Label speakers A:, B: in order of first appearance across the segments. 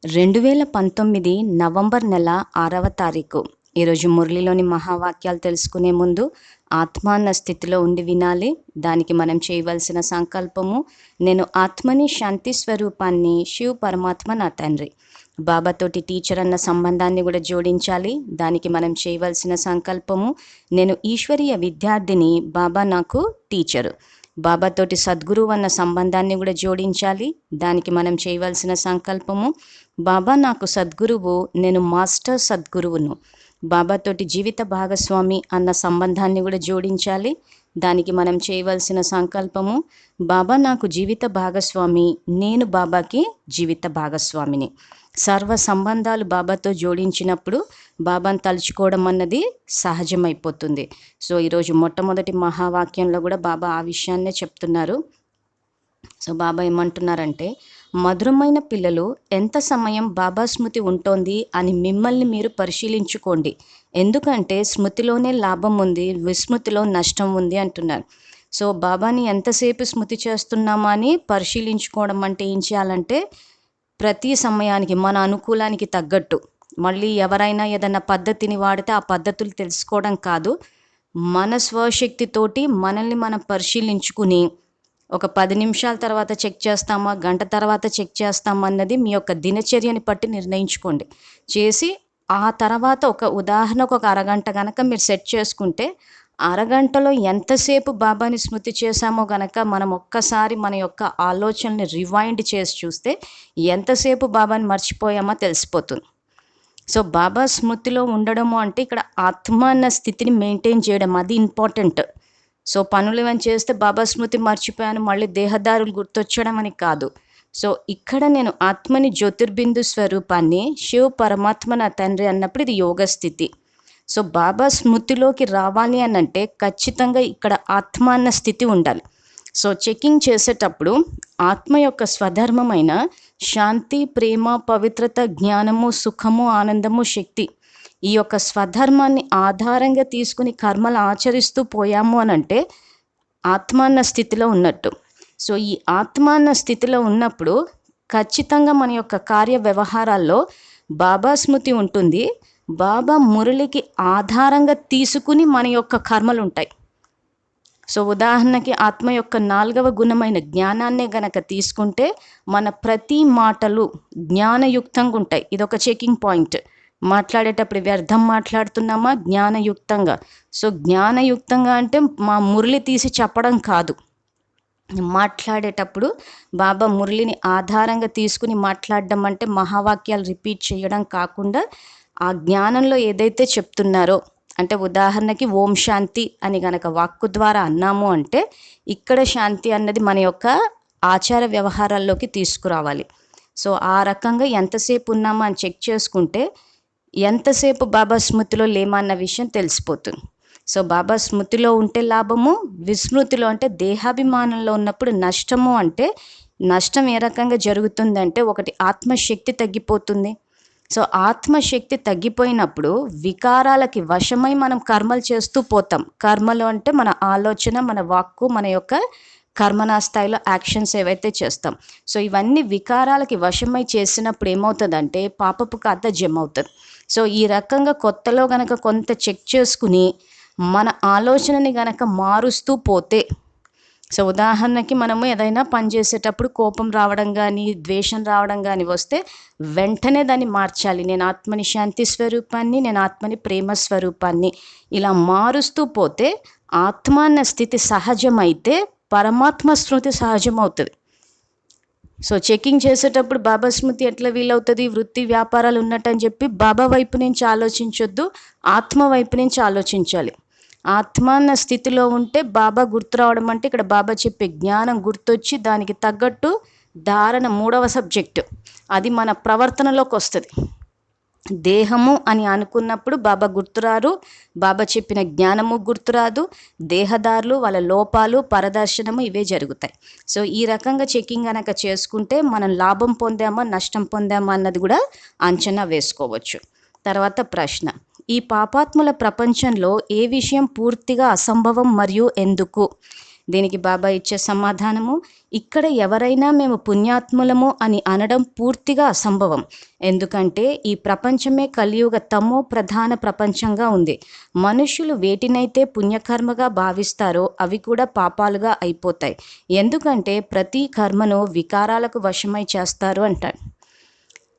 A: 2019 November నెల 6వ తారీఖు. ఈరోజు మురళిలోని మహావాక్యాలు తెలుసుకునే ముందు ఆత్మాన్న స్థితిలో ఉండి వినాలి. దానికి మనం చేయవలసిన సంకల్పము, నేను ఆత్మని, శాంతి స్వరూపాన్ని, శివ్ పరమాత్మ నా తండ్రి. బాబాతోటి టీచర్ అన్న సంబంధాన్ని కూడా జోడించాలి. దానికి మనం చేయవలసిన సంకల్పము, నేను ఈశ్వరీయ విద్యార్థిని, బాబా నాకు టీచరు. బాబాతోటి సద్గురువు అన్న సంబంధాన్ని కూడా జోడించాలి. దానికి మనం చేయవలసిన సంకల్పము, బాబా నాకు సద్గురువు, నేను మాస్టర్ సద్గురువును. బాబాతోటి జీవిత భాగస్వామి అన్న సంబంధాన్ని కూడా జోడించాలి. దానికి మనం చేయవలసిన సంకల్పము, బాబా నాకు జీవిత భాగస్వామి, నేను బాబాకి జీవిత భాగస్వామిని. సర్వ సంబంధాలు బాబాతో జోడించినప్పుడు బాబాను తలుచుకోవడం అన్నది సహజమైపోతుంది. సో ఈరోజు మొట్టమొదటి మహావాక్యంలో కూడా బాబా ఆ విషయాన్నే చెప్తున్నారు. సో బాబా ఏమంటున్నారంటే, మధురమైన పిల్లలు, ఎంత సమయం బాబా స్మృతి ఉంటోంది అని మిమ్మల్ని మీరు పరిశీలించుకోండి. ఎందుకంటే స్మృతిలోనే లాభం ఉంది, విస్మృతిలో నష్టం ఉంది అంటున్నారు. సో బాబాని ఎంతసేపు స్మృతి చేస్తున్నామా అని పరిశీలించుకోవడం అంటే ఏం చేయాలంటే, ప్రతి సమయానికి మన అనుకూలానికి తగ్గట్టు, మళ్ళీ ఎవరైనా ఏదైనా పద్ధతిని వాడితే ఆ పద్ధతులు తెలుసుకోవడం కాదు, మన స్వశక్తితోటి మనల్ని మనం పరిశీలించుకుని ఒక 10 నిమిషాల తర్వాత చెక్ చేస్తామా, గంట తర్వాత చెక్ చేస్తామా అన్నది మీ యొక్క దినచర్యని బట్టి నిర్ణయించుకోండి. చేసి ఆ తర్వాత ఒక ఉదాహరణకు ఒక అరగంట కనుక మీరు సెట్ చేసుకుంటే, అరగంటలో ఎంతసేపు బాబాని స్మృతి చేశామో గనక మనం ఒక్కసారి మన యొక్క ఆలోచనని రివైండ్ చేసి చూస్తే ఎంతసేపు బాబాని మర్చిపోయామో తెలిసిపోతుంది. సో బాబా స్మృతిలో ఉండడము అంటే ఇక్కడ ఆత్మ అన్న స్థితిని మెయింటైన్ చేయడం, అది ఇంపార్టెంట్. సో పనులు ఏమైనా చేస్తే బాబా స్మృతి మర్చిపోయాను, మళ్ళీ దేహదారులు గుర్తొచ్చడం అని కాదు. సో ఇక్కడ నేను ఆత్మని, జ్యోతిర్బిందు స్వరూపాన్ని, శివ్ పరమాత్మ నా తండ్రి అన్నప్పుడు ఇది యోగ స్థితి. సో బాబా స్మృతిలోకి రావాలి అని అంటే ఖచ్చితంగా ఇక్కడ ఆత్మ అన్న స్థితి ఉండాలి. సో చెకింగ్ చేసేటప్పుడు ఆత్మ యొక్క స్వధర్మమైన శాంతి, ప్రేమ, పవిత్రత, జ్ఞానము, సుఖము, ఆనందము, శక్తి, ఈ యొక్క స్వధర్మాన్ని ఆధారంగా తీసుకుని కర్మలు ఆచరిస్తూ పోయాము అని అంటే ఆత్మాన్న స్థితిలో ఉన్నట్టు. సో ఈ ఆత్మాన్న స్థితిలో ఉన్నప్పుడు ఖచ్చితంగా మన యొక్క కార్య వ్యవహారాల్లో బాబా స్మృతి ఉంటుంది. బాబా మురళికి ఆధారంగా తీసుకుని మన యొక్క కర్మలు ఉంటాయి. సో ఉదాహరణకి ఆత్మ యొక్క 4వ గుణమైన జ్ఞానాన్నే గనక తీసుకుంటే మన ప్రతి మాటలు జ్ఞానయుక్తంగా ఉంటాయి. ఇదొక చెకింగ్ పాయింట్. మాట్లాడేటప్పుడు వ్యర్థం మాట్లాడుతున్నామా, జ్ఞానయుక్తంగా. సో జ్ఞానయుక్తంగా అంటే మా మురళి తీసి చెప్పడం కాదు. మాట్లాడేటప్పుడు బాబా మురళిని ఆధారంగా తీసుకుని మాట్లాడడం అంటే మహావాక్యాలు రిపీట్ చేయడం కాకుండా, ఆ జ్ఞానంలో ఏదైతే చెప్తున్నారో, అంటే ఉదాహరణకి ఓం శాంతి అని గనక వాక్కు ద్వారా అన్నాము అంటే ఇక్కడ శాంతి అన్నది మన యొక్క ఆచార వ్యవహారాల్లోకి తీసుకురావాలి. సో ఆ రకంగా ఎంతసేపు ఉన్నామో అని చెక్ చేసుకుంటే ఎంతసేపు బాబా స్మృతిలో లేమన్న విషయం తెలిసిపోతుంది. సో బాబా స్మృతిలో ఉంటే లాభము, విస్మృతిలో అంటే దేహాభిమానంలో ఉన్నప్పుడు నష్టము. అంటే నష్టం ఏ రకంగా జరుగుతుందంటే, ఒకటి ఆత్మశక్తి తగ్గిపోతుంది. సో ఆత్మశక్తి తగ్గిపోయినప్పుడు వికారాలకి వశమై మనం కర్మలు చేస్తూ పోతాం. కర్మలు అంటే మన ఆలోచన, మన వాక్కు, మన యొక్క కర్మనా స్థాయిలో యాక్షన్స్ ఏవైతే చేస్తాం. సో ఇవన్నీ వికారాలకి వశమై చేసినప్పుడు ఏమవుతుందంటే పాపపు ఖాతా జమ అవుతుంది. సో ఈ రకంగా కొత్తలో గనక కొంత చెక్ చేసుకుని మన ఆలోచనని గనక మారుస్తూ పోతే, సో ఉదాహరణకి మనము ఏదైనా పని చేసేటప్పుడు కోపం రావడం కానీ, ద్వేషం రావడం కానీ వస్తే వెంటనే దాన్ని మార్చాలి. నేను ఆత్మని శాంతి స్వరూపాన్ని, నేను ఆత్మని ప్రేమ స్వరూపాన్ని, ఇలా మారుస్తూ పోతే ఆత్మ అన్న స్థితి సహజమైతే పరమాత్మ స్మృతి సహజమవుతుంది. సో చెకింగ్ చేసేటప్పుడు బాబా స్మృతి ఎట్లా వీలవుతుంది, వృత్తి వ్యాపారాలు ఉన్నట్టని చెప్పి బాబా వైపు నుంచి ఆలోచించొద్దు, ఆత్మ వైపు నుంచి ఆలోచించాలి. ఆత్మ అన్న స్థితిలో ఉంటే బాబా గుర్తు రావడం అంటే ఇక్కడ బాబా చెప్పే జ్ఞానం గుర్తొచ్చి దానికి తగ్గట్టు ధారణ, 3వ సబ్జెక్టు, అది మన ప్రవర్తనలోకి వస్తుంది. దేహము అని అనుకున్నప్పుడు బాబా గుర్తురారు, బాబా చెప్పిన జ్ఞానము గుర్తురాదు, దేహదారులు, వాళ్ళ లోపాలు, పరదర్శనము ఇవే జరుగుతాయి. సో ఈ రకంగా చెకింగ్ కనుక చేసుకుంటే మనం లాభం పొందామా, నష్టం పొందామా అన్నది కూడా అంచనా వేసుకోవచ్చు. తర్వాత ప్రశ్న, ఈ పాపాత్ముల ప్రపంచంలో ఏ విషయం పూర్తిగా అసంభవం మరియు ఎందుకు? దీనికి బాబా ఇచ్చే సమాధానము, ఇక్కడ ఎవరైనా మేము పుణ్యాత్ములము అని అనడం పూర్తిగా అసంభవం. ఎందుకంటే ఈ ప్రపంచమే కలియుగ తమో ప్రధాన ప్రపంచంగా ఉంది. మనుషులు వేటినైతే పుణ్యకర్మగా భావిస్తారో అవి కూడా పాపాలుగా అయిపోతాయి. ఎందుకంటే ప్రతి కర్మను వికారాలకు వశమై చేస్తారు అంటాడు.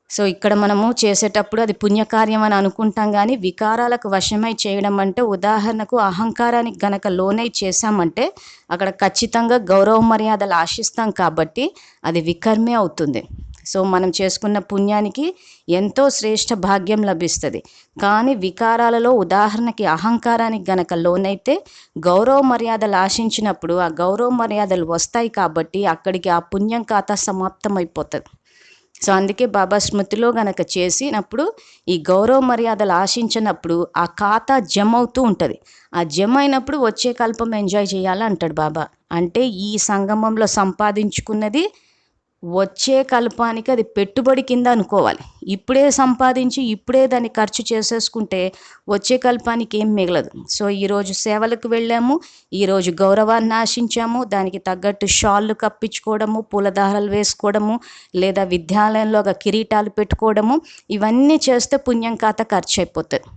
A: సో ఇక్కడ మనము చేసేటప్పుడు అది పుణ్యకార్యం అని అనుకుంటాం, కానీ వికారాలకు వశమై చేయడం అంటే, ఉదాహరణకు అహంకారానికి గనక లోనై చేశామంటే అక్కడ ఖచ్చితంగా గౌరవ మర్యాదలు ఆశిస్తాం కాబట్టి అది వికర్మే అవుతుంది. సో మనం చేసుకున్న పుణ్యానికి ఎంతో శ్రేష్ఠ భాగ్యం లభిస్తుంది. కానీ వికారాలలో ఉదాహరణకి అహంకారానికి గనక లోనైతే గౌరవ మర్యాదలు ఆశించినప్పుడు ఆ గౌరవ మర్యాదలు వస్తాయి కాబట్టి అక్కడికి ఆ పుణ్యం ఖాతా సమాప్తమైపోతుంది. సో అందుకే బాబా స్మృతిలో గనక చేసినప్పుడు ఈ గౌరవ మర్యాదలు ఆశించినప్పుడు ఆ ఖాతా జమ అవుతూ ఉంటుంది. ఆ జమ అయినప్పుడు వచ్చే కల్పం ఎంజాయ్ చేయాలంటాడు బాబా. అంటే ఈ సంగమంలో సంపాదించుకున్నది వచ్చే కల్పానికి అది పెట్టుబడి కింద అనుకోవాలి. ఇప్పుడే సంపాదించి ఇప్పుడే దాన్ని ఖర్చు చేసేసుకుంటే వచ్చే కల్పానికి ఏం మిగలదు. సో ఈరోజు సేవలకు వెళ్ళాము, ఈరోజు గౌరవాన్ని ఆశించాము, దానికి తగ్గట్టు షాళ్ళు కప్పించుకోవడము, పూలదారాలు వేసుకోవడము, లేదా విద్యాలయంలో కిరీటాలు పెట్టుకోవడము, ఇవన్నీ చేస్తే పుణ్యం ఖాతా ఖర్చు అయిపోతుంది.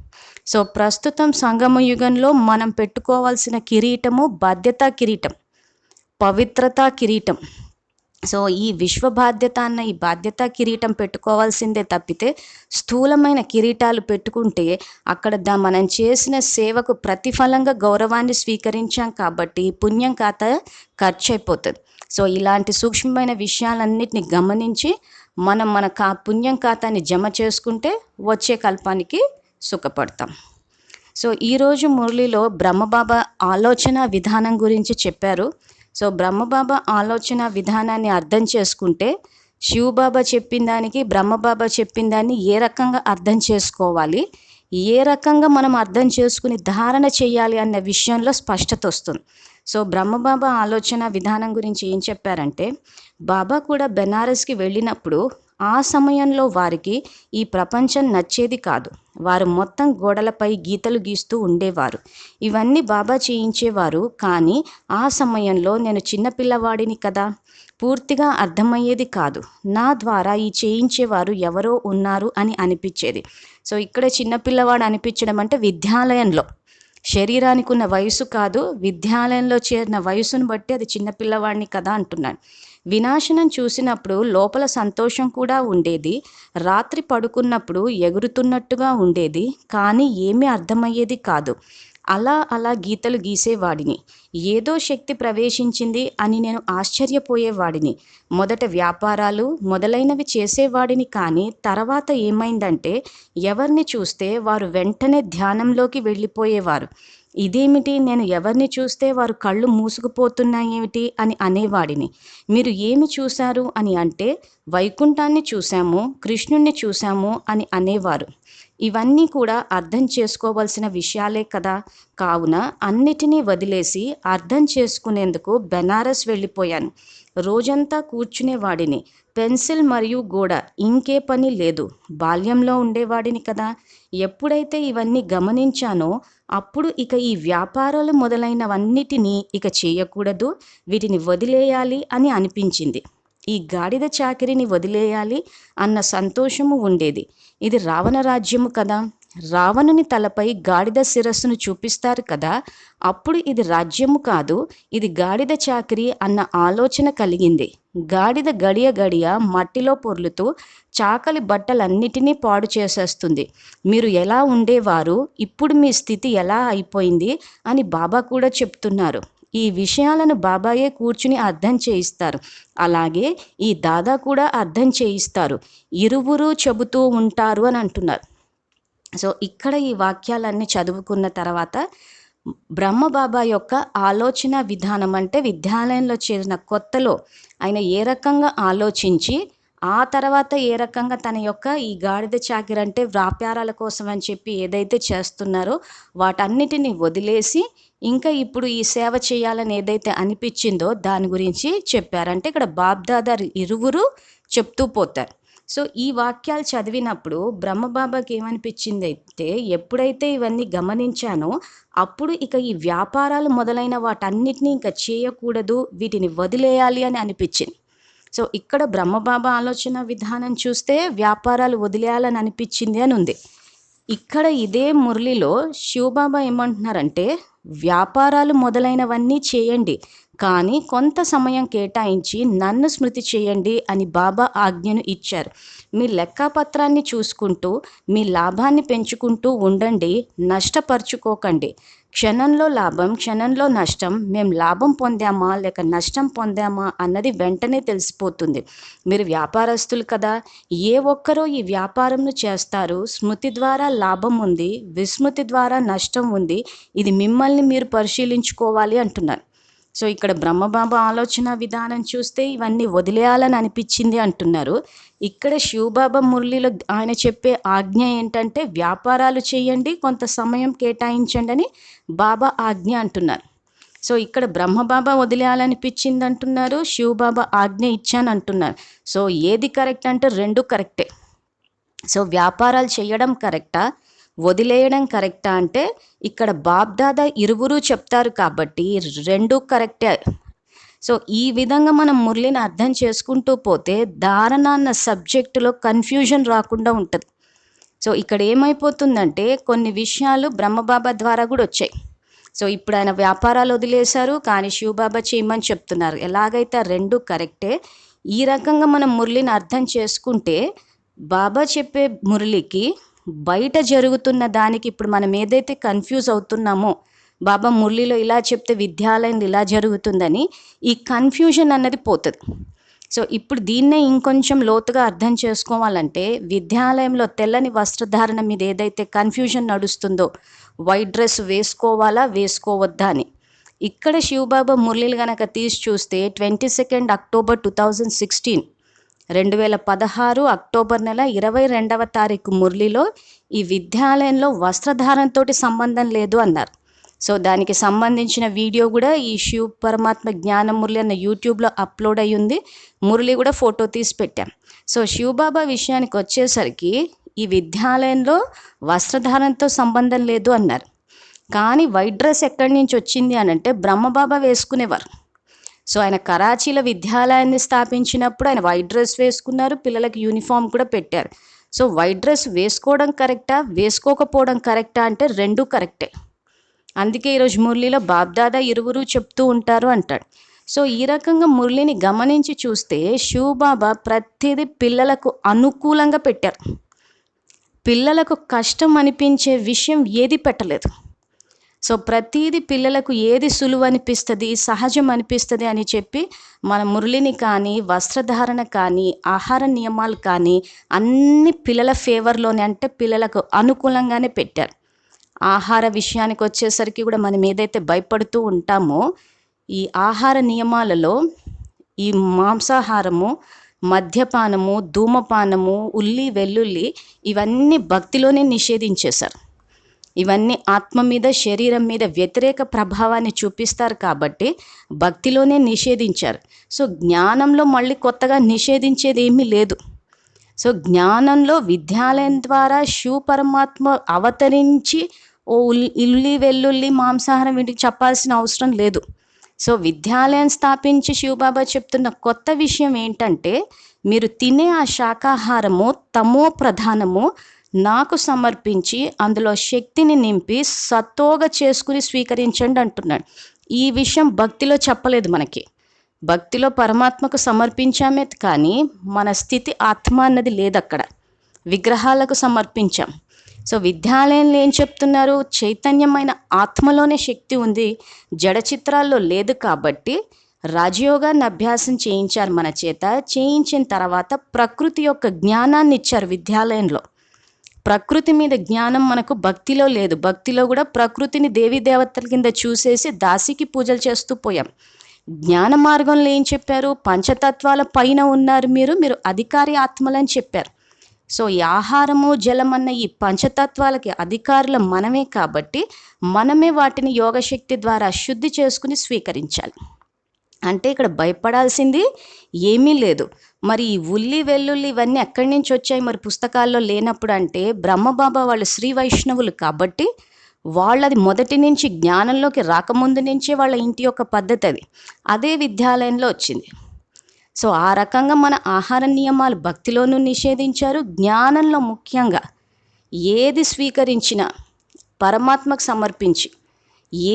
A: సో ప్రస్తుతం సంగమ యుగంలో మనం పెట్టుకోవాల్సిన కిరీటము బాధ్యతా కిరీటం, పవిత్రతా కిరీటం. సో ఈ విశ్వ బాధ్యత అన్న ఈ బాధ్యత కిరీటం పెట్టుకోవాల్సిందే తప్పితే స్థూలమైన కిరీటాలు పెట్టుకుంటే అక్కడ మనం చేసిన సేవకు ప్రతిఫలంగా గౌరవాన్ని స్వీకరించాం కాబట్టి పుణ్యం ఖాతా ఖర్చు అయిపోతుంది. సో ఇలాంటి సూక్ష్మమైన విషయాలన్నిటిని గమనించి మనం మన పుణ్యం ఖాతాని జమ చేసుకుంటే వచ్చే కల్పానికి సుఖపడతాం. సో ఈరోజు మురళిలో బ్రహ్మబాబా ఆలోచన విధానం గురించి చెప్పారు. సో బ్రహ్మబాబా ఆలోచన విధానాన్ని అర్థం చేసుకుంటే శివబాబా చెప్పిన దానికి బ్రహ్మబాబా చెప్పిన దాన్ని ఏ రకంగా అర్థం చేసుకోవాలి, ఏ రకంగా మనం అర్థం చేసుకుని ధారణ చేయాలి అన్న విషయంలో స్పష్టత వస్తుంది. సో బ్రహ్మబాబా ఆలోచన విధానం గురించి ఏం చెప్పారంటే, బాబా కూడా బెనారస్కి వెళ్ళినప్పుడు ఆ సమయంలో వారికి ఈ ప్రపంచం నచ్చేది కాదు. వారు మొత్తం గోడలపై గీతలు గీస్తూ ఉండేవారు. ఇవన్నీ బాబా చేయించేవారు. కానీ ఆ సమయంలో నేను చిన్నపిల్లవాడిని కదా, పూర్తిగా అర్థమయ్యేది కాదు. నా ద్వారా ఈ చేయించేవారు ఎవరో ఉన్నారు అని అనిపించేది. సో ఇక్కడ చిన్నపిల్లవాడు అనిపించడం అంటే విద్యాలయంలో శరీరానికి ఉన్న వయసు కాదు, విద్యాలయంలో చేరిన వయసును బట్టి అది చిన్నపిల్లవాడిని కదా అంటున్నాను. వినాశనం చూసినప్పుడు లోపల సంతోషం కూడా ఉండేది. రాత్రి పడుకున్నప్పుడు ఎగురుతున్నట్టుగా ఉండేది, కానీ ఏమీ అర్థమయ్యేది కాదు. అలా గీతలు గీసేవాడిని. ఏదో శక్తి ప్రవేశించింది అని నేను ఆశ్చర్యపోయేవాడిని. మొదట వ్యాపారాలు మొదలైనవి చేసేవాడిని, కానీ తర్వాత ఏమైందంటే ఎవరిని చూస్తే వారు వెంటనే ధ్యానంలోకి వెళ్ళిపోయేవారు. ఇదేమిటి, నేను ఎవరిని చూస్తే వారు కళ్ళు మూసుకుపోతున్నాయేమిటి అని అనేవాడిని. మీరు ఏమి చూశారు అని అంటే, వైకుంఠాన్ని చూశాము, కృష్ణుణ్ణి చూశాము అని అనేవారు. ఇవన్నీ కూడా అర్థం చేసుకోవాల్సిన విషయాలే కదా. కావున అన్నిటినీ వదిలేసి అర్థం చేసుకునేందుకు బెనారస్ వెళ్ళిపోయాను. రోజంతా కూర్చునేవాడిని. పెన్సిల్ మరియు గోడ, ఇంకే పని లేదు. బాల్యంలో ఉండేవాడిని కదా. ఎప్పుడైతే ఇవన్నీ గమనించానో అప్పుడు ఇక ఈ వ్యాపారాలు మొదలైనవన్నిటినీ ఇక చేయకూడదు, వీటిని వదిలేయాలి అని అనిపించింది. ఈ గాడిద చాకిరిని వదిలేయాలి అన్న సంతోషము ఉండేది. ఇది రావణ రాజ్యము కదా, రావణుని తలపై గాడిద శిరస్సును చూపిస్తారు కదా, అప్పుడు ఇది రాజ్యము కాదు, ఇది గాడిద చాకిరి అన్న ఆలోచన కలిగింది. గాడిద గడియ గడియ మట్టిలో పొర్లుతూ చాకలి బట్టలన్నిటినీ పాడు చేసేస్తుంది. మీరు ఎలా ఉండేవారు, ఇప్పుడు మీ స్థితి ఎలా అయిపోయింది అని బాబా కూడా చెప్తున్నారు. ఈ విషయాలను బాబాయే కూర్చుని అర్థం చేయిస్తారు. అలాగే ఈ దాదా కూడా అర్థం చేయిస్తారు. ఇరువురు చెబుతూ ఉంటారు అని అంటున్నారు. సో ఇక్కడ ఈ వాక్యాలన్నీ చదువుకున్న తర్వాత బ్రహ్మబాబా యొక్క ఆలోచన విధానం అంటే, విద్యాలయంలో చేరిన కొత్తలో ఆయన ఏ రకంగా ఆలోచించి ఆ తర్వాత ఏ రకంగా తన యొక్క ఈ గాడిద చాకిరి అంటే వ్యాపారాల కోసం అని చెప్పి ఏదైతే చేస్తున్నారో వాటన్నిటిని వదిలేసి ఇంకా ఇప్పుడు ఈ సేవ చేయాలని ఏదైతే అనిపించిందో దాని గురించి చెప్పారంటే, ఇక్కడ బాబ్దాదా ఇరువురు చెప్తూ పోతారు. సో ఈ వాక్యాలు చదివినప్పుడు బ్రహ్మబాబాకి ఏమనిపించింది అయితే, ఎప్పుడైతే ఇవన్నీ గమనించానో అప్పుడు ఇక ఈ వ్యాపారాలు మొదలైన వాటన్నిటినీ ఇంకా చేయకూడదు, వీటిని వదిలేయాలి అని అనిపించింది. సో ఇక్కడ బ్రహ్మబాబా ఆలోచన విధానం చూస్తే వ్యాపారాలు వదిలేయాలని అనిపించింది అని ఉంది. ఇక్కడ ఇదే మురళిలో శివబాబా ఏమంటున్నారంటే, వ్యాపారాలు మొదలైనవన్నీ చేయండి, కానీ కొంత సమయం కేటాయించి నన్ను స్మృతి చేయండి అని బాబా ఆజ్ఞను ఇచ్చారు. మీ లెక్కపత్రాన్ని చూసుకుంటూ మీ లాభాన్ని పెంచుకుంటూ ఉండండి, నష్టపరుచుకోకండి. క్షణంలో లాభం, క్షణంలో నష్టం, మేము లాభం పొందామా లేక నష్టం పొందామా అన్నది వెంటనే తెలిసిపోతుంది. మీరు వ్యాపారస్తులు కదా, ఏ ఒక్కరో ఈ వ్యాపారంను చేస్తారు. స్మృతి ద్వారా లాభం ఉంది, విస్మృతి ద్వారా నష్టం ఉంది. ఇది మిమ్మల్ని మీరు పరిశీలించుకోవాలి అంటున్నారు. సో ఇక్కడ బ్రహ్మబాబా ఆలోచన విధానం చూస్తే ఇవన్నీ వదిలేయాలని అనిపించింది అంటున్నారు. ఇక్కడ శివబాబా మురళిలో ఆయన చెప్పే ఆజ్ఞ ఏంటంటే, వ్యాపారాలు చేయండి, కొంత సమయం కేటాయించండి అని బాబా ఆజ్ఞ అంటున్నారు. సో ఇక్కడ బ్రహ్మబాబా వదిలేయాలనిపించింది అంటున్నారు, శివబాబా ఆజ్ఞ ఇచ్చాను అంటున్నారు. సో ఏది కరెక్ట్ అంటే రెండు కరెక్టే. సో వ్యాపారాలు చేయడం కరెక్టా, వదిలేయడం కరెక్టా అంటే ఇక్కడ బాబ్దాదా ఇరువురు చెప్తారు కాబట్టి రెండు కరెక్టే. సో ఈ విధంగా మనం మురళిని అర్థం చేసుకుంటూ పోతే ధారణ అన్న సబ్జెక్టులో కన్ఫ్యూజన్ రాకుండా ఉంటుంది. సో ఇక్కడ ఏమైపోతుందంటే కొన్ని విషయాలు బ్రహ్మబాబా ద్వారా కూడా వచ్చాయి. సో ఇప్పుడు ఆయన వ్యాపారాలు వదిలేశారు, కానీ శివబాబా చేయమని చెప్తున్నారు. ఎలాగైతే రెండు కరెక్టే. ఈ రకంగా మనం మురళిని అర్థం చేసుకుంటే బాబా చెప్పే మురళికి బయట జరుగుతున్న దానికి ఇప్పుడు మనం ఏదైతే కన్ఫ్యూజ్ అవుతున్నామో, బాబా మురళిలో ఇలా చెప్తే విద్యాలయంలో ఇలా జరుగుతుందని ఈ కన్ఫ్యూజన్ అన్నది పోతుంది. సో ఇప్పుడు దీన్నే ఇంకొంచెం లోతుగా అర్థం చేసుకోవాలంటే, విద్యాలయంలో తెల్లని వస్త్రధారణ మీద ఏదైతే కన్ఫ్యూజన్ నడుస్తుందో, వైట్ డ్రెస్ వేసుకోవాలా వేసుకోవద్దా అని, ఇక్కడ శివబాబా మురళిలు కనుక తీసి చూస్తే 22 అక్టోబర్ 2016 2016 అక్టోబర్ నెల 22వ తారీఖు మురళిలో ఈ విద్యాలయంలో వస్త్రధారణతో సంబంధం లేదు అన్నారు. సో దానికి సంబంధించిన వీడియో కూడా ఈ శివ పరమాత్మ జ్ఞాన మురళి అన్న యూట్యూబ్లో అప్లోడ్ అయ్యి ఉంది. మురళి కూడా ఫోటో తీసి పెట్టాం. సో శివబాబా విషయానికి వచ్చేసరికి ఈ విద్యాలయంలో వస్త్రధారణతో సంబంధం లేదు అన్నారు. కానీ వైట్ డ్రెస్ ఎక్కడి నుంచి వచ్చింది అని అంటే బ్రహ్మబాబా వేసుకునేవారు. సో ఆయన కరాచీలో విద్యాలయాన్ని స్థాపించినప్పుడు ఆయన వైట్ డ్రెస్ వేసుకున్నారు, పిల్లలకి యూనిఫామ్ కూడా పెట్టారు. సో వైట్ డ్రెస్ వేసుకోవడం కరెక్టా, వేసుకోకపోవడం కరెక్టా అంటే రెండు కరెక్టే. అందుకే ఈరోజు మురళిలో బాబ్దాదా ఇరువురు చెప్తూ ఉంటారు అంటాడు. సో ఈ రకంగా మురళిని గమనించి చూస్తే శివబాబా ప్రతిదీ పిల్లలకు అనుకూలంగా పెట్టారు. పిల్లలకు కష్టం అనిపించే విషయం ఏది పెట్టలేదు. సో ప్రతీది పిల్లలకు ఏది సులువు అనిపిస్తుంది, సహజం అనిపిస్తుంది అని చెప్పి మన మురళిని కానీ, వస్త్రధారణ కానీ, ఆహార నియమాలు కానీ అన్ని పిల్లల ఫేవర్లోనే, అంటే పిల్లలకు అనుకూలంగానే పెట్టారు. ఆహార విషయానికి వచ్చేసరికి కూడా మనం ఏదైతే భయపడుతూ ఉంటామో, ఈ ఆహార నియమాలలో ఈ మాంసాహారము, మద్యపానము, ధూమపానము, ఉల్లి వెల్లుల్లి ఇవన్నీ భక్తిలోనే నిషేధించేశారు. ఇవన్నీ ఆత్మ మీద, శరీరం మీద వ్యతిరేక ప్రభావాన్ని చూపిస్తారు కాబట్టి భక్తిలోనే నిషేధించారు. సో జ్ఞానంలో మళ్ళీ కొత్తగా నిషేధించేది ఏమీ లేదు. సో జ్ఞానంలో విద్యాలయం ద్వారా శివ పరమాత్మ అవతరించి ఉల్లి వెల్లుల్లి మాంసాహారం వీటికి చెప్పాల్సిన అవసరం లేదు. సో విద్యాలయం స్థాపించి శివబాబా చెప్తున్న కొత్త విషయం ఏంటంటే, మీరు తినే ఆ శాకాహారము తమో ప్రధానము నాకు సమర్పించి అందులో శక్తిని నింపి సత్తోగా చేసుకుని స్వీకరించండి అంటున్నాడు. ఈ విషయం భక్తిలో చెప్పలేదు మనకి. భక్తిలో పరమాత్మకు సమర్పించామే కానీ మన స్థితి ఆత్మ అన్నది లేదు, అక్కడ విగ్రహాలకు సమర్పించాం. సో విద్యాలయంలో ఏం చెప్తున్నారు, చైతన్యమైన ఆత్మలోనే శక్తి ఉంది, జడ చిత్రాల్లో లేదు. కాబట్టి రాజయోగాన్ని అభ్యాసం చేయించారు మన చేత. చేయించిన తర్వాత ప్రకృతి యొక్క జ్ఞానాన్ని ఇచ్చారు విద్యాలయంలో. ప్రకృతి మీద జ్ఞానం మనకు భక్తిలో లేదు. భక్తిలో కూడా ప్రకృతిని దేవీ దేవతల కింద చూసేసి దాసికి పూజలు చేస్తూ పోయాం. జ్ఞాన మార్గంలో ఏం చెప్పారు, పంచతత్వాల పైన ఉన్నారు మీరు అధికారి ఆత్మలని చెప్పారు. సో ఈ ఆహారము, జలం అన్న ఈ పంచతత్వాలకి అధికారులు మనమే కాబట్టి మనమే వాటిని యోగశక్తి ద్వారా శుద్ధి చేసుకుని స్వీకరించాలి. అంటే ఇక్కడ భయపడాల్సింది ఏమీ లేదు. మరి ఈ ఉల్లి వెల్లుల్లి ఇవన్నీ ఎక్కడి నుంచి వచ్చాయి మరి పుస్తకాల్లో లేనప్పుడు అంటే బ్రహ్మబాబా వాళ్ళు శ్రీ వైష్ణవులు కాబట్టి వాళ్ళది మొదటి నుంచి జ్ఞానంలోకి రాకముందు నుంచే వాళ్ళ ఇంటి యొక్క పద్ధతి అది అదే విద్యాలయంలో వచ్చింది. సో ఆ రకంగా మన ఆహార నియమాలు భక్తిలోనూ నిషేధించారు, జ్ఞానంలో ముఖ్యంగా ఏది స్వీకరించినా పరమాత్మకు సమర్పించి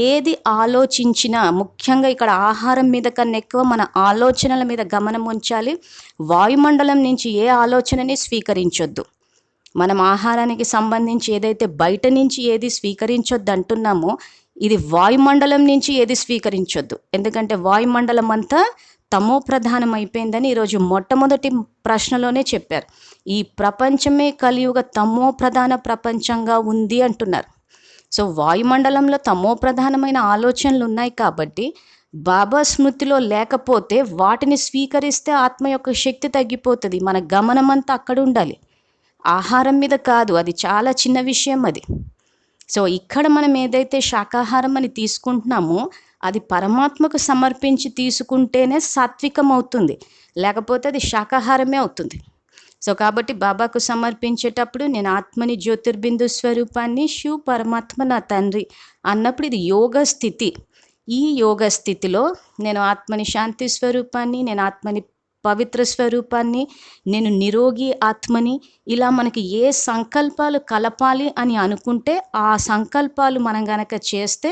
A: ఏది ఆలోచించినా ముఖ్యంగా ఇక్కడ ఆహారం మీద కన్నా ఎక్కువ మన ఆలోచనల మీద గమనం ఉంచాలి. వాయుమండలం నుంచి ఏ ఆలోచనని స్వీకరించొద్దు. మనం ఆహారానికి సంబంధించి ఏదైతే బయట నుంచి ఏది స్వీకరించొద్దు అంటున్నామో ఇది వాయుమండలం నుంచి ఏది స్వీకరించొద్దు. ఎందుకంటే వాయుమండలం అంతా తమో ప్రధానం అయిపోయిందని ఈరోజు మొట్టమొదటి ప్రశ్నలోనే చెప్పారు. ఈ ప్రపంచమే కలియుగ తమో ప్రధాన ప్రపంచంగా ఉంది అంటున్నారు. సో వాయుమండలంలో తమో ప్రధానమైన ఆలోచనలు ఉన్నాయి కాబట్టి బాబా స్మృతిలో లేకపోతే వాటిని స్వీకరిస్తే ఆత్మ యొక్క శక్తి తగ్గిపోతుంది. మన గమనం అంతా అక్కడ ఉండాలి, ఆహారం మీద కాదు. అది చాలా చిన్న విషయం అది. సో ఇక్కడ మనం ఏదైతే శాకాహారం అని తీసుకుంటున్నామో అది పరమాత్మకు సమర్పించి తీసుకుంటేనే సాత్వికం అవుతుంది, లేకపోతే అది శాకాహారమే అవుతుంది. సో కాబట్టి బాబాకు సమర్పించేటప్పుడు నేను ఆత్మని జ్యోతిర్బిందు స్వరూపాన్ని, శివ్ పరమాత్మ నా తండ్రి అన్నప్పుడు ఇది యోగ స్థితి. ఈ యోగ స్థితిలో నేను ఆత్మని శాంతి స్వరూపాన్ని, నేను ఆత్మని పవిత్ర స్వరూపాన్ని, నేను నిరోగి ఆత్మని, ఇలా మనకి ఏ సంకల్పాలు కలపాలి అని అనుకుంటే ఆ సంకల్పాలు మనం గనక చేస్తే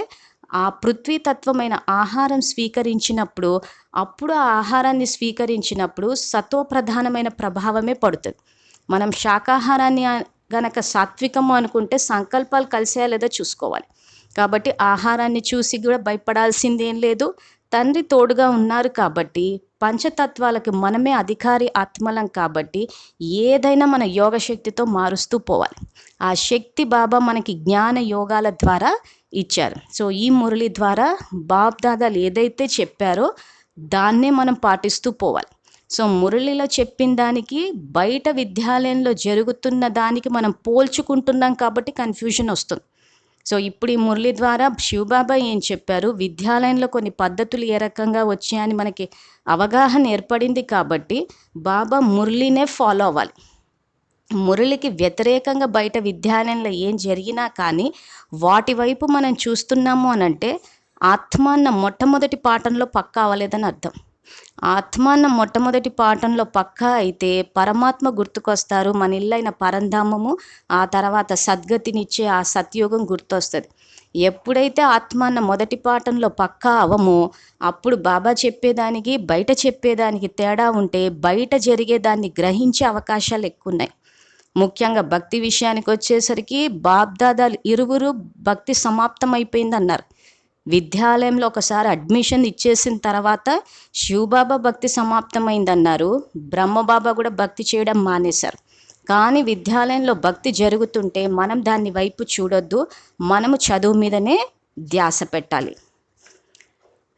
A: ఆ పృథ్వీతత్వమైన ఆహారం స్వీకరించినప్పుడు అప్పుడు ఆ ఆహారాన్ని స్వీకరించినప్పుడు సతో ప్రధానమైన ప్రభావమే పడుతుంది. మనం శాకాహారాన్ని గనక సాత్వికము అనుకుంటే సంకల్పాలు కలిసాయా లేదో చూసుకోవాలి. కాబట్టి ఆహారాన్ని చూసి కూడా భయపడాల్సిందేం లేదు. తండ్రి తోడుగా ఉన్నారు కాబట్టి పంచతత్వాలకు మనమే అధికారి ఆత్మలం కాబట్టి ఏదైనా మన యోగ శక్తితో మారుస్తూ పోవాలి. ఆ శక్తి బాబా మనకి జ్ఞాన యోగాల ద్వారా ఇచ్చారు. సో ఈ మురళి ద్వారా బాబ్ దాదాలు ఏదైతే చెప్పారో దాన్నే మనం పాటిస్తూ పోవాలి. సో మురళిలో చెప్పిన దానికి బయట విద్యాలయంలో జరుగుతున్న దానికి మనం పోల్చుకుంటున్నాం కాబట్టి కన్ఫ్యూజన్ వస్తుంది. సో ఇప్పుడు ఈ మురళి ద్వారా శివబాబా ఏం చెప్పారు, విద్యాలయంలో కొన్ని పద్ధతులు ఏ రకంగా వచ్చాయని మనకి అవగాహన ఏర్పడింది కాబట్టి బాబా మురళినే ఫాలో అవ్వాలి. మురళికి వ్యతిరేకంగా బయట విద్యాలయంలో ఏం జరిగినా కానీ వాటి వైపు మనం చూస్తున్నాము అనంటే ఆత్మ అన్న మొట్టమొదటి పాఠంలో పక్కా అవ్వలేదని అర్థం. ఆత్మ అన్న మొట్టమొదటి పాఠంలో పక్కా అయితే పరమాత్మ గుర్తుకొస్తారు, మన ఇల్లైన పరంధామము, ఆ తర్వాత సద్గతినిచ్చే ఆ సత్యోగం గుర్తొస్తుంది. ఎప్పుడైతే ఆత్మ అన్న మొదటి పాఠంలో పక్కా అవమో అప్పుడు బాబా చెప్పేదానికి బయట చెప్పేదానికి తేడా ఉంటే బయట జరిగేదాన్ని గ్రహించే అవకాశాలు ఎక్కువ ఉన్నాయి. ముఖ్యంగా భక్తి విషయానికి వచ్చేసరికి బాబ్దాదాలు ఇరువురు భక్తి సమాప్తమైపోయింది అన్నారు. విద్యాలయంలో ఒకసారి అడ్మిషన్ ఇచ్చేసిన తర్వాత శివబాబా భక్తి సమాప్తమైందన్నారు, బ్రహ్మబాబా కూడా భక్తి చేయడం మానేశారు. కానీ విద్యాలయంలో భక్తి జరుగుతుంటే మనం దాన్ని వైపు చూడొద్దు, మనము చదువు మీదనే ధ్యాస పెట్టాలి.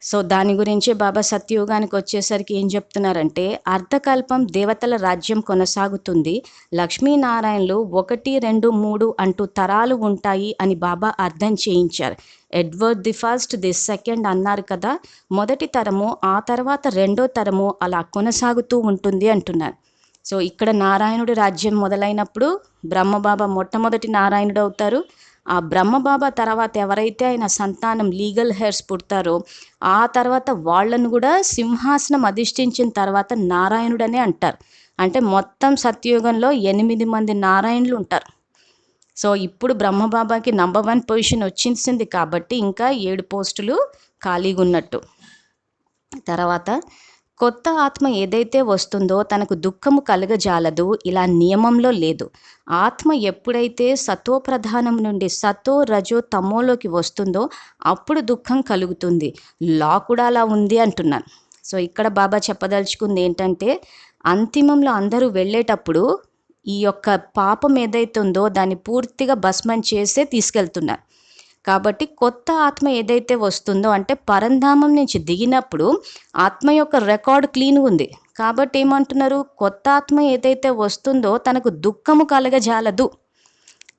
A: సో దాని గురించే బాబా సత్యయుగానికి వచ్చేసరికి ఏం చెప్తున్నారంటే అర్ధకల్పం దేవతల రాజ్యం కొనసాగుతుంది, లక్ష్మీనారాయణలు 1, 2, 3 అంటూ తరాలు ఉంటాయి అని బాబా అర్థం చేయించారు. Edward the first, the second అన్నారు కదా, మొదటి తరము ఆ తర్వాత రెండో తరము అలా కొనసాగుతూ ఉంటుంది అంటున్నారు. సో ఇక్కడ నారాయణుడి రాజ్యం మొదలైనప్పుడు బ్రహ్మబాబా మొట్టమొదటి నారాయణుడు అవుతారు. ఆ బ్రహ్మబాబా తర్వాత ఎవరైతే ఆయన సంతానం లీగల్ హెయిర్స్ పుడతారో ఆ తర్వాత వాళ్ళను కూడా సింహాసనం అధిష్ఠించిన తర్వాత నారాయణుడనే అంటారు. అంటే మొత్తం సత్యయుగంలో 8 మంది నారాయణులు ఉంటారు. సో ఇప్పుడు బ్రహ్మబాబాకి నంబర్ 1 పొజిషన్ వచ్చేసింది కాబట్టి ఇంకా 7 పోస్టులు ఖాళీగా ఉన్నట్టు. తర్వాత కొత్త ఆత్మ ఏదైతే వస్తుందో తనకు దుఃఖము కలగజాలదు, ఇలా నియమంలో లేదు. ఆత్మ ఎప్పుడైతే సతో ప్రధానం నుండి సతో రజో తమోలోకి వస్తుందో అప్పుడు దుఃఖం కలుగుతుంది. లా కూడా అలా ఉంది అంటున్నాను. సో ఇక్కడ బాబా చెప్పదలుచుకుంది ఏంటంటే అంతిమంలో అందరూ వెళ్ళేటప్పుడు ఈ యొక్క పాపం ఏదైతే ఉందో దాన్ని పూర్తిగా భస్మం చేసే తీసుకెళ్తున్నారు. కాబట్టి కొత్త ఆత్మ ఏదైతే వస్తుందో అంటే పరంధామం నుంచి దిగినప్పుడు ఆత్మ యొక్క రికార్డ్ క్లీన్ ఉంది కాబట్టి ఏమంటున్నారు, కొత్త ఆత్మ ఏదైతే వస్తుందో తనకు దుఃఖము కలగజాలదు.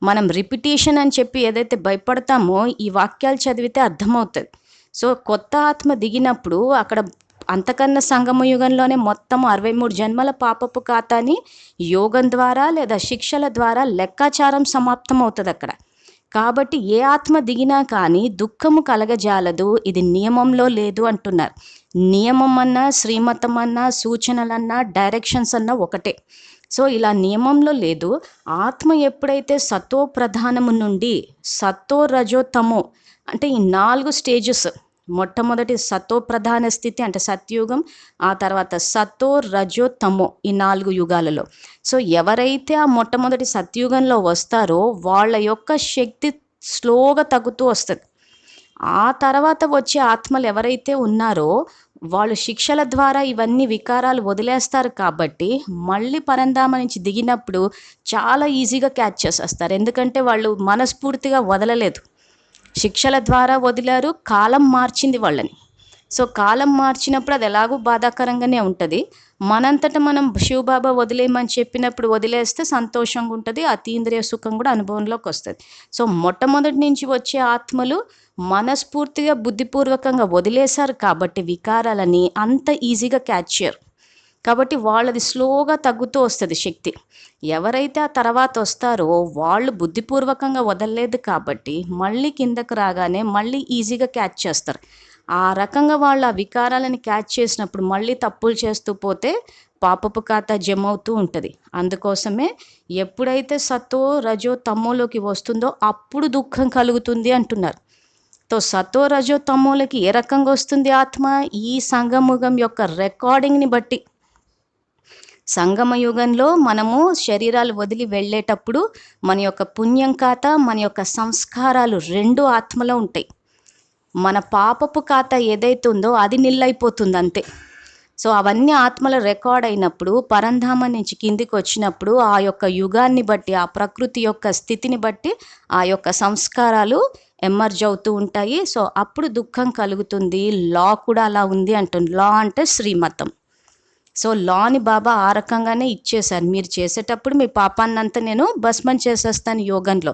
A: మనం రిపిటేషన్ అని చెప్పి ఏదైతే భయపడతామో ఈ వాక్యాలు చదివితే అర్థమవుతుంది. సో కొత్త ఆత్మ దిగినప్పుడు అక్కడ అంతకన్నా సంగమ యుగంలోనే మొత్తం 63 జన్మల పాపపు ఖాతాని యోగం ద్వారా లేదా శిక్షల ద్వారా లెక్కాచారం సమాప్తం అవుతుంది అక్కడ. కాబట్టి ఏ ఆత్మ దిగినా కానీ దుఃఖము కలగజాలదు, ఇది నియమంలో లేదు అంటున్నారు. నియమం అన్నా, శ్రీమతం అన్నా, సూచనలన్నా, డైరెక్షన్స్ అన్నా ఒకటే. సో ఇలా నియమంలో లేదు. ఆత్మ ఎప్పుడైతే సతో ప్రధానము నుండి సతో రజో తమో అంటే ఈ 4 స్టేజెస్, మొట్టమొదటి సతో ప్రధాన స్థితి అంటే సత్యుగం, ఆ తర్వాత సతో రజో తమో ఈ 4 యుగాలలో. సో ఎవరైతే ఆ మొట్టమొదటి సత్యుగంలో వస్తారో వాళ్ళ యొక్క శక్తి స్లోగా తగ్గుతూ వస్తుంది. ఆ తర్వాత వచ్చే ఆత్మలు ఎవరైతే ఉన్నారో వాళ్ళు శిక్షల ద్వారా ఇవన్నీ వికారాలు వదిలేస్తారు. కాబట్టి మళ్ళీ పరంధామ నుంచి దిగినప్పుడు చాలా ఈజీగా క్యాచ్ చేసేస్తారు. ఎందుకంటే వాళ్ళు మనస్ఫూర్తిగా వదలలేదు, శిక్షల ద్వారా వదిలారు, కాలం మార్చింది వాళ్ళని. సో కాలం మార్చినప్పుడు అది ఎలాగూ బాధాకరంగానే ఉంటుంది. మనంతట మనం శివబాబా వదిలేయమని చెప్పినప్పుడు వదిలేస్తే సంతోషంగా ఉంటుంది, అతీంద్రియ సుఖం కూడా అనుభవంలోకి వస్తుంది. సో మొట్టమొదటి నుంచి వచ్చే ఆత్మలు మనస్ఫూర్తిగా బుద్ధిపూర్వకంగా వదిలేశారు కాబట్టి వికారాలని అంత ఈజీగా క్యాచ్ చేయరు. కాబట్టి వాళ్ళది స్లోగా తగ్గుతూ వస్తుంది శక్తి. ఎవరైతే ఆ తర్వాత వస్తారో వాళ్ళు బుద్ధిపూర్వకంగా వదలలేదు కాబట్టి మళ్ళీ కిందకు రాగానే మళ్ళీ ఈజీగా క్యాచ్ చేస్తారు. ఆ రకంగా వాళ్ళు ఆ వికారాలని క్యాచ్ చేసినప్పుడు మళ్ళీ తప్పులు చేస్తూ పోతే పాపపు ఖాతా జమ అవుతూ ఉంటుంది. అందుకోసమే ఎప్పుడైతే సతో రజో తమోలోకి వస్తుందో అప్పుడు దుఃఖం కలుగుతుంది అంటున్నారు. తో సతో రజో తమోలకి ఏ రకంగా వస్తుంది ఆత్మ? ఈ సంగముగం యొక్క రికార్డింగ్ని బట్టి. సంగమ యుగంలో మనము శరీరాలు వదిలి వెళ్ళేటప్పుడు మన యొక్క పుణ్యం ఖాతా, మన యొక్క సంస్కారాలు 2 ఆత్మలో ఉంటాయి. మన పాపపు ఖాతా ఏదైతే ఉందో అది నిల్లైపోతుంది అంతే. సో అవన్నీ ఆత్మల రికార్డ్ అయినప్పుడు పరంధామ నుంచి కిందికి వచ్చినప్పుడు ఆ యొక్క యుగాన్ని బట్టి, ఆ ప్రకృతి యొక్క స్థితిని బట్టి ఆ యొక్క సంస్కారాలు ఎమర్జ్ అవుతూ ఉంటాయి. సో అప్పుడు దుఃఖం కలుగుతుంది. లా కూడా అలా ఉంది అంటుంది. లా అంటే శ్రీమతం. సో లాని బాబా ఆ రకంగానే ఇచ్చేశారు. మీరు చేసేటప్పుడు మీ పాపాన్నంతా నేను భస్మం చేసేస్తాను యోగంలో.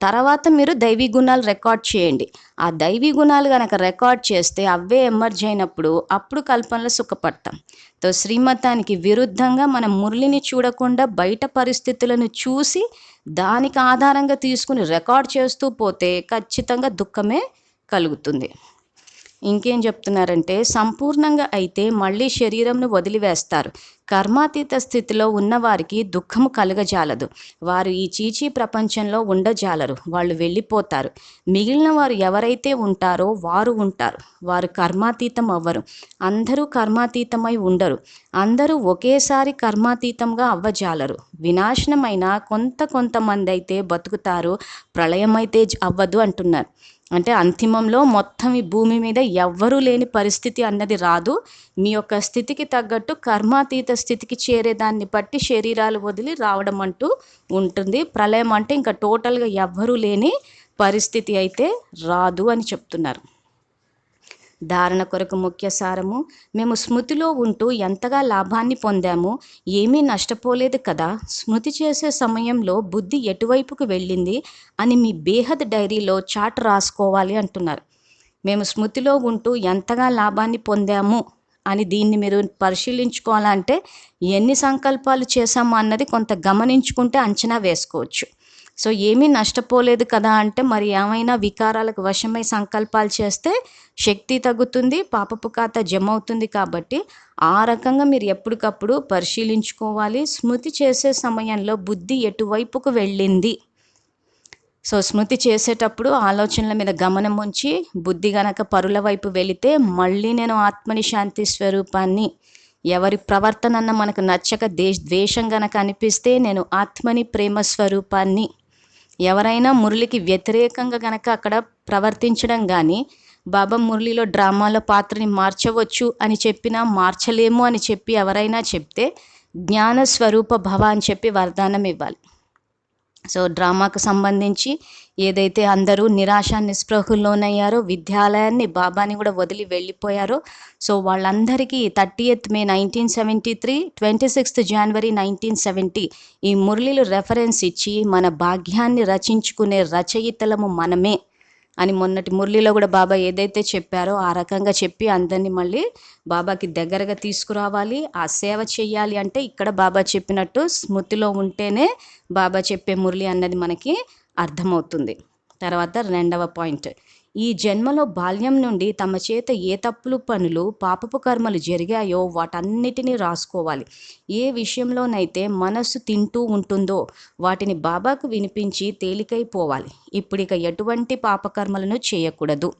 A: తర్వాత మీరు దైవీ గుణాలు రికార్డ్ చేయండి. ఆ దైవీ గుణాలు కనుక రికార్డ్ చేస్తే అవే ఎమర్జ్ అయినప్పుడు అప్పుడు కల్పనలో సుఖపడతాం. తో శ్రీమతానికి విరుద్ధంగా మనం మురళిని చూడకుండా బయట పరిస్థితులను చూసి దానికి ఆధారంగా తీసుకుని రికార్డ్ చేస్తూ పోతే ఖచ్చితంగా దుఃఖమే కలుగుతుంది. ఇంకేం చెప్తున్నారంటే సంపూర్ణంగా అయితే మళ్ళీ శరీరంను వదిలివేస్తారు. కర్మాతీత స్థితిలో ఉన్నవారికి దుఃఖము కలగజాలదు. వారు ఈ చీచీ ప్రపంచంలో ఉండజాలరు, వాళ్ళు వెళ్ళిపోతారు. మిగిలిన వారు ఎవరైతే ఉంటారో వారు ఉంటారు. వారు కర్మాతీతం అవ్వరు. అందరూ కర్మాతీతమై ఉండరు. అందరూ ఒకేసారి కర్మాతీతంగా అవ్వజాలరు. వినాశనమైన కొంతమంది అయితే బతుకుతారు, ప్రళయమైతే అవ్వదు అంటున్నారు. అంటే అంతిమంలో మొత్తం ఈ భూమి మీద ఎవ్వరూ లేని పరిస్థితి అన్నది రాదు. మీ యొక్క స్థితికి తగ్గట్టు కర్మాతీత స్థితికి చేరేదాన్ని బట్టి శరీరాలు వదిలి రావడం అంటూ ఉంటుంది. ప్రళయం అంటే ఇంకా టోటల్గా ఎవ్వరూ లేని పరిస్థితి అయితే రాదు అని చెప్తున్నారు. ధారణ కొరకు ముఖ్య సారము: మేము స్మృతిలో ఉంటూ ఎంతగా లాభాన్ని పొందాము, ఏమీ నష్టపోలేదు కదా. స్మృతి చేసే సమయంలో బుద్ధి ఎటువైపుకు వెళ్ళింది అని మీ బేహద్ డైరీలో చాట్ రాసుకోవాలి అంటున్నారు. మేము స్మృతిలో ఉంటూ ఎంతగా లాభాన్ని పొందాము అని దీన్ని మీరు పరిశీలించుకోవాలంటే ఎన్ని సంకల్పాలు చేశాము అన్నది కొంత గమనించుకుంటే అంచనా వేసుకోవచ్చు. సో ఏమీ నష్టపోలేదు కదా అంటే మరి ఏమైనా వికారాలకు వశమై సంకల్పాలు చేస్తే శక్తి తగ్గుతుంది, పాపపు ఖాతా జమ అవుతుంది. కాబట్టి ఆ రకంగా మీరు ఎప్పటికప్పుడు పరిశీలించుకోవాలి. స్మృతి చేసే సమయంలో బుద్ధి ఎటువైపుకు వెళ్ళింది. సో స్మృతి చేసేటప్పుడు ఆలోచనల మీద గమనం ఉంచి బుద్ధి గనక పరుల వైపు వెళితే మళ్ళీ నేను ఆత్మని, శాంతి స్వరూపాన్ని, ఎవరి ప్రవర్తన అన్న మనకు నచ్చక ద్వేషం గనక అనిపిస్తే నేను ఆత్మని, ప్రేమ స్వరూపాన్ని, ఎవరైనా మురళికి వ్యతిరేకంగా గనక అక్కడ ప్రవర్తించడం కానీ, బాబా మురళిలో డ్రామాలో పాత్రని మార్చవచ్చు అని చెప్పినా మార్చలేము అని చెప్పి ఎవరైనా చెప్తే జ్ఞాన స్వరూప భవ అని చెప్పి వరదానం ఇవ్వాలి. సో డ్రామాకు సంబంధించి ఏదైతే అందరూ నిరాశ నిస్పృహల్లోనయ్యారో, విద్యాలయాన్ని బాబాని కూడా వదిలి వెళ్ళిపోయారో, సో వాళ్ళందరికీ 30th May 1973, 26th January 1970 ఈ మురళిలు రెఫరెన్స్ ఇచ్చి మన భాగ్యాన్ని రచించుకునే రచయితలము మనమే. అని మొన్నటి మురళిలో కూడా బాబా ఏదైతే చెప్పారో ఆ రకంగా చెప్పి అందరినీ మళ్ళీ బాబాకి దగ్గరగా తీసుకురావాలి. ఆ సేవ చెయ్యాలి అంటే ఇక్కడ బాబా చెప్పినట్టు స్మృతిలో ఉంటేనే బాబా చెప్పే మురళి అన్నది మనకి అర్థమవుతుంది. తర్వాత రెండవ పాయింట్, ఈ జన్మలో బాల్యం నుండి తమ చేత ఏ తప్పులు పనులు పాపపు కర్మలు జరిగాయో వాటన్నిటినీ రాసుకోవాలి. ఏ విషయంలోనైతే మనస్సు తింటూ ఉంటుందో వాటిని బాబాకు వినిపించి తేలికైపోవాలి. ఇప్పుడిక ఎటువంటి పాపకర్మలను చేయకూడదు.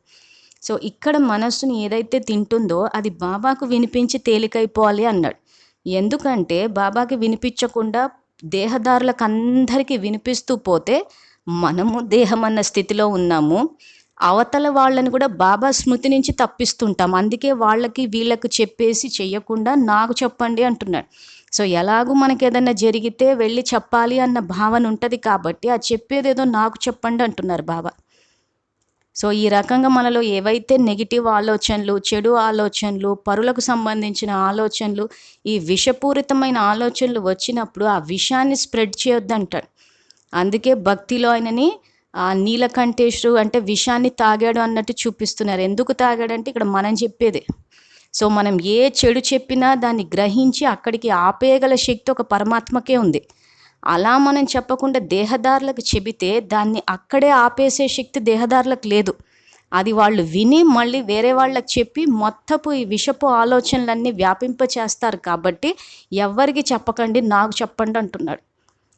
A: సో ఇక్కడ మనస్సుని ఏదైతే తింటుందో అది బాబాకు వినిపించి తేలికైపోవాలి అన్నాడు. ఎందుకంటే బాబాకి వినిపించకుండా దేహదారులకు అందరికీ వినిపిస్తూ పోతే మనము దేహం అన్న స్థితిలో ఉన్నాము. అవతల వాళ్ళని కూడా బాబా స్మృతి నుంచి తప్పిస్తుంటాం. అందుకే వాళ్ళకి వీళ్ళకు చెప్పేసి చెయ్యకుండా నాకు చెప్పండి అంటున్నాడు. సో ఎలాగూ మనకి ఏదన్నా జరిగితే వెళ్ళి చెప్పాలి అన్న భావన ఉంటుంది కాబట్టి ఆ చెప్పేదేదో నాకు చెప్పండి అంటున్నారు బాబా. సో ఈ రకంగా మనలో ఏవైతే నెగిటివ్ ఆలోచనలు, చెడు ఆలోచనలు, పరులకు సంబంధించిన ఆలోచనలు, ఈ విషపూరితమైన ఆలోచనలు వచ్చినప్పుడు ఆ విషాన్ని స్ప్రెడ్ చేయొద్దంటాడు. అందుకే భక్తిలో ఆయనని నీలకంఠేశ్వరు అంటే విషాన్ని తాగాడు అన్నట్టు చూపిస్తున్నారు. ఎందుకు తాగాడంటే ఇక్కడ మనం చెప్పేదే. సో మనం ఏ చెడు చెప్పినా దాన్ని గ్రహించి అక్కడికి ఆపేయగల శక్తి ఒక పరమాత్మకే ఉంది. అలా మనం చెప్పకుండా దేహదారులకు చెబితే దాన్ని అక్కడే ఆపేసే శక్తి దేహదారులకు లేదు. అది వాళ్ళు విని మళ్ళీ వేరే వాళ్ళకి చెప్పి మొత్తపు ఈ విషపు ఆలోచనలన్నీ వ్యాపింప చేస్తారు. కాబట్టి ఎవ్వరికి చెప్పకండి, నాకు చెప్పండి అంటున్నాడు.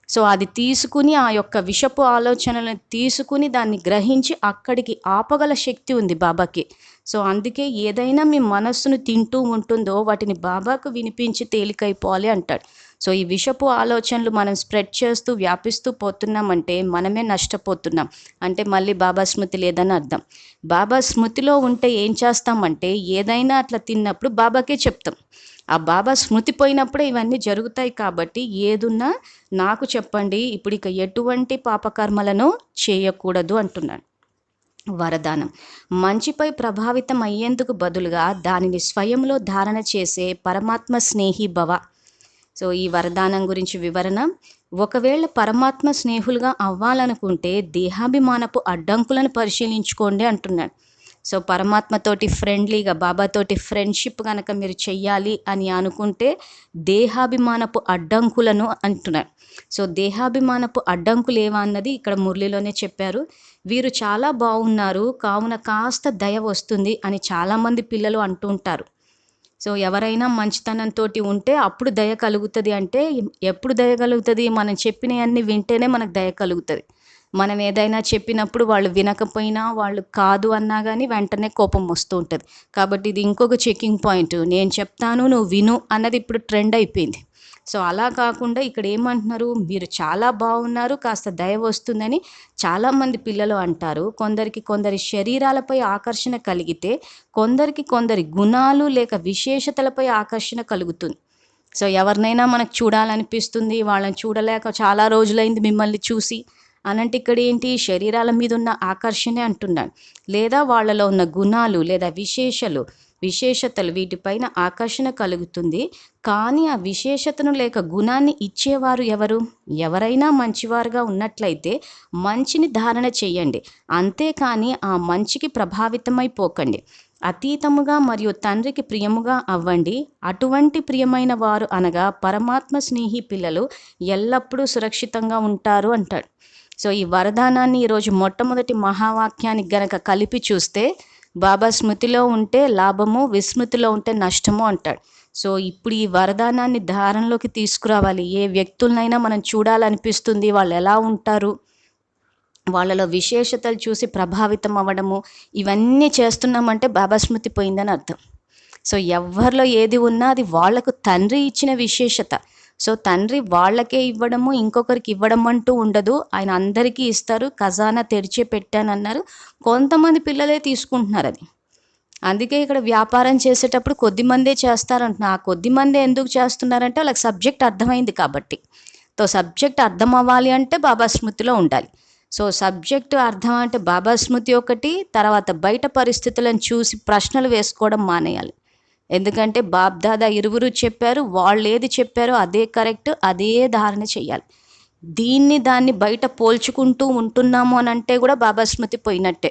A: సో అది తీసుకుని ఆ యొక్క విషపు ఆలోచనలను తీసుకుని దాన్ని గ్రహించి అక్కడికి ఆపగల శక్తి ఉంది బాబాకి. సో అందుకే ఏదైనా మీ మనస్సును తింటూ ఉంటుందో వాటిని బాబాకు వినిపించి తేలికైపోవాలి అంటాడు. సో ఈ విషపు ఆలోచనలు మనం స్ప్రెడ్ చేస్తూ వ్యాపిస్తూ పోతున్నామంటే మనమే నష్టపోతున్నాం. అంటే మళ్ళీ బాబా స్మృతి లేదని అర్థం. బాబా స్మృతిలో ఉంటే ఏం చేస్తామంటే ఏదైనా అట్లా తిన్నప్పుడు బాబాకే చెప్తాం. ఆ బాబా స్మృతి పోయినప్పుడే ఇవన్నీ జరుగుతాయి. కాబట్టి ఏదున్నా నాకు చెప్పండి, ఇప్పుడు ఇక ఎటువంటి పాపకర్మలను చేయకూడదు అంటున్నాను. వరదానం, మంచిపై ప్రభావితం అయ్యేందుకు బదులుగా దానిని స్వయంలో ధారణ చేసే పరమాత్మ స్నేహి భవ. సో ఈ వరదానం గురించి వివరణ, ఒకవేళ పరమాత్మ స్నేహులుగా అవ్వాలనుకుంటే దేహాభిమానపు అడ్డంకులను పరిశీలించుకోండి అంటున్నాడు. సో పరమాత్మతోటి ఫ్రెండ్లీగా బాబాతోటి ఫ్రెండ్షిప్ కనుక మీరు చెయ్యాలి అని అనుకుంటే దేహాభిమానపు అడ్డంకులను అంటున్నారు. సో దేహాభిమానపు అడ్డంకులు ఏవా అన్నది ఇక్కడ మురళిలోనే చెప్పారు. వీరు చాలా బాగున్నారు కావున కాస్త దయ వస్తుంది అని చాలామంది పిల్లలు అంటూ ఉంటారు. సో ఎవరైనా మంచితనంతో ఉంటే అప్పుడు దయ కలుగుతుంది. అంటే ఎప్పుడు దయ కలుగుతుంది? మనం చెప్పినవన్నీ వింటేనే మనకు దయ కలుగుతుంది. మనం ఏదైనా చెప్పినప్పుడు వాళ్ళు వినకపోయినా, వాళ్ళు కాదు అన్నా కానీ వెంటనే కోపం వస్తూ ఉంటుంది. కాబట్టి ఇది ఇంకొక చెకింగ్ పాయింట్. నేను చెప్తాను, నువ్వు విను అన్నది ఇప్పుడు ట్రెండ్ అయిపోయింది. సో అలా కాకుండా ఇక్కడ ఏమంటున్నారు, మీరు చాలా బాగున్నారు, కాస్త దయ వస్తుందని చాలామంది పిల్లలు అంటారు. కొందరి శరీరాలపై ఆకర్షణ కలిగితే కొందరికి కొందరి గుణాలు లేక విశేషతలపై ఆకర్షణ కలుగుతుంది. సో ఎవరినైనా మనకు చూడాలనిపిస్తుంది, వాళ్ళని చూడలేక చాలా రోజులైంది మిమ్మల్ని చూసి అనంటే ఇక్కడ ఏంటి, శరీరాల మీద ఉన్న ఆకర్షణే అంటున్నాడు. లేదా వాళ్ళలో ఉన్న గుణాలు లేదా విశేషతలు వీటిపైన ఆకర్షణ కలుగుతుంది. కానీ ఆ విశేషతను లేక గుణాన్ని ఇచ్చేవారు ఎవరు? ఎవరైనా మంచివారుగా ఉన్నట్లయితే మంచిని ధారణ చెయ్యండి, అంతేకాని ఆ మంచికి ప్రభావితమైపోకండి. అతీతముగా మరియు తండ్రికి ప్రియముగా అవ్వండి. అటువంటి ప్రియమైన వారు అనగా పరమాత్మ స్నేహి పిల్లలు ఎల్లప్పుడూ సురక్షితంగా ఉంటారు అంటాడు. సో ఈ వరదానాన్ని ఈరోజు మొట్టమొదటి మహావాక్యానికి గనక కలిపి చూస్తే బాబా స్మృతిలో ఉంటే లాభము, విస్మృతిలో ఉంటే నష్టము అంటాడు. సో ఇప్పుడు ఈ వరదానాన్ని ధారణలోకి తీసుకురావాలి. ఏ వ్యక్తులనైనా మనం చూడాలనిపిస్తుంది, వాళ్ళు ఎలా ఉంటారు, వాళ్ళలో విశేషతలు చూసి ప్రభావితం అవ్వడము, ఇవన్నీ చేస్తున్నామంటే బాబా స్మృతి పోయిందని అర్థం. సో ఎవరిలో ఏది ఉన్నా అది వాళ్లకు తండ్రి ఇచ్చిన విశేషత. సో తండ్రి వాళ్ళకే ఇవ్వడము, ఇంకొకరికి ఇవ్వడం అంటూ ఉండదు. ఆయన అందరికీ ఇస్తారు. ఖజానా తెరిచే పెట్టానన్నారు. కొంతమంది పిల్లలే తీసుకుంటున్నారు అది. అందుకే ఇక్కడ వ్యాపారం చేసేటప్పుడు కొద్దిమందే చేస్తారంటున్నా. ఆ కొద్దిమందే ఎందుకు చేస్తున్నారంటే వాళ్ళకి సబ్జెక్ట్ అర్థమైంది కాబట్టి. సో సబ్జెక్ట్ అర్థం అవ్వాలి అంటే బాబా స్మృతిలో ఉండాలి. సో సబ్జెక్టు అర్థం అంటే బాబా స్మృతి ఒకటి, తర్వాత బయట పరిస్థితులను చూసి ప్రశ్నలు వేసుకోవడం మానేయాలి. ఎందుకంటే బాబ్దాదా ఇరువురు చెప్పారు, వాళ్ళు ఏది చెప్పారో అదే కరెక్ట్, అదే ధారణ చెయ్యాలి. దాన్ని బయట పోల్చుకుంటూ ఉంటున్నాము అని అంటే కూడా బాబా స్మృతి పోయినట్టే.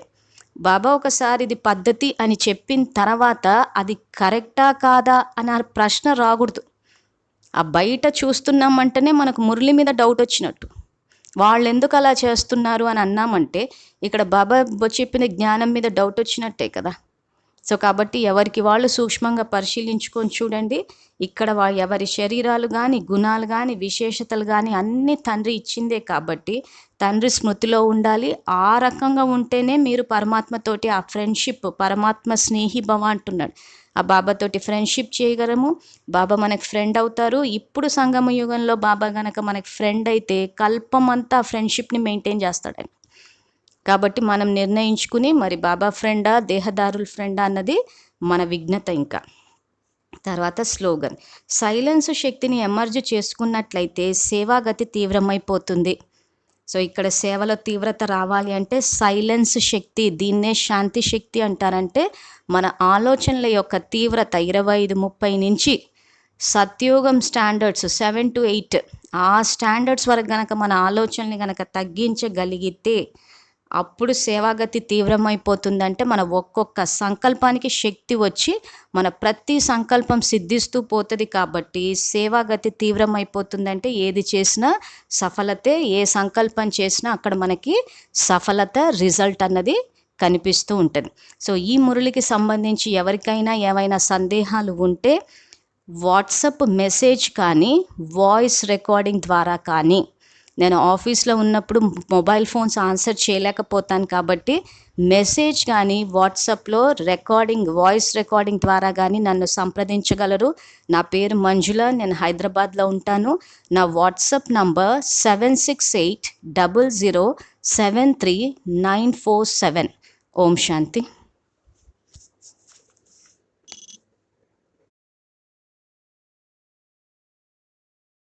A: బాబా ఒకసారి ఇది పద్ధతి అని చెప్పిన తర్వాత అది కరెక్టా కాదా అని ఆ ప్రశ్న రాకూడదు. ఆ బయట చూస్తున్నామంటేనే మనకు మురళి మీద డౌట్ వచ్చినట్టు. వాళ్ళు ఎందుకు అలా చేస్తున్నారు అని అన్నామంటే ఇక్కడ బాబా చెప్పిన జ్ఞానం మీద డౌట్ వచ్చినట్టే కదా. సో కాబట్టి ఎవరికి వాళ్ళు సూక్ష్మంగా పరిశీలించుకొని చూడండి. ఇక్కడ ఎవరి శరీరాలు కానీ, గుణాలు కానీ, విశేషతలు కానీ అన్నీ తండ్రి ఇచ్చిందే కాబట్టి తండ్రి స్మృతిలో ఉండాలి. ఆ రకంగా ఉంటేనే మీరు పరమాత్మతోటి ఆ ఫ్రెండ్షిప్, పరమాత్మ స్నేహిభవ అంటున్నాడు. ఆ బాబాతోటి ఫ్రెండ్షిప్ చేయగలము. బాబా మనకి ఫ్రెండ్ అవుతారు. ఇప్పుడు సంగమ యుగంలో బాబా గనక మనకి ఫ్రెండ్ అయితే కల్పమంతా ఆ ఫ్రెండ్షిప్ని మెయింటైన్ చేస్తాడు. కాబట్టి మనం నిర్ణయించుకుని మరి బాబా ఫ్రెండా, దేహదారుల ఫ్రెండా అన్నది మన విజ్ఞత. ఇంకా తర్వాత స్లోగన్, సైలెన్స్ శక్తిని ఎమర్జ్ చేసుకున్నట్లయితే సేవాగతి తీవ్రమైపోతుంది. సో ఇక్కడ సేవలో తీవ్రత రావాలి అంటే సైలెన్స్ శక్తి, దీన్నే శాంతి శక్తి అంటారంటే మన ఆలోచనల యొక్క తీవ్రత 25-30 నుంచి సత్యోగం స్టాండర్డ్స్ 7 to 8 ఆ స్టాండర్డ్స్ వరకు గనక మన ఆలోచనని గనక తగ్గించగలిగితే అప్పుడు సేవాగతి తీవ్రమైపోతుందంటే మన ఒక్కొక్క సంకల్పానికి శక్తి వచ్చి మన ప్రతి సంకల్పం సిద్ధిస్తూ పోతుంది. కాబట్టి సేవాగతి తీవ్రమైపోతుందంటే ఏది చేసినా సఫలతే, ఏ సంకల్పం చేసినా అక్కడ మనకి సఫలత, రిజల్ట్ అన్నది కనిపిస్తూ ఉంటుంది. సో ఈ మురళికి సంబంధించి ఎవరికైనా ఏమైనా సందేహాలు ఉంటే వాట్సప్ మెసేజ్ కానీ, వాయిస్ రికార్డింగ్ ద్వారా కానీ, నేను ఆఫీస్లో ఉన్నప్పుడు మొబైల్ ఫోన్స్ ఆన్సర్ చేయలేకపోతాను కాబట్టి మెసేజ్ కానీ వాట్సాప్లో రికార్డింగ్, వాయిస్ రికార్డింగ్ ద్వారా కానీ నన్ను సంప్రదించగలరు. నా పేరు మంజుల, నేను హైదరాబాద్లో ఉంటాను. నా వాట్సాప్ నంబర్ 7680073947. ఓం శాంతి.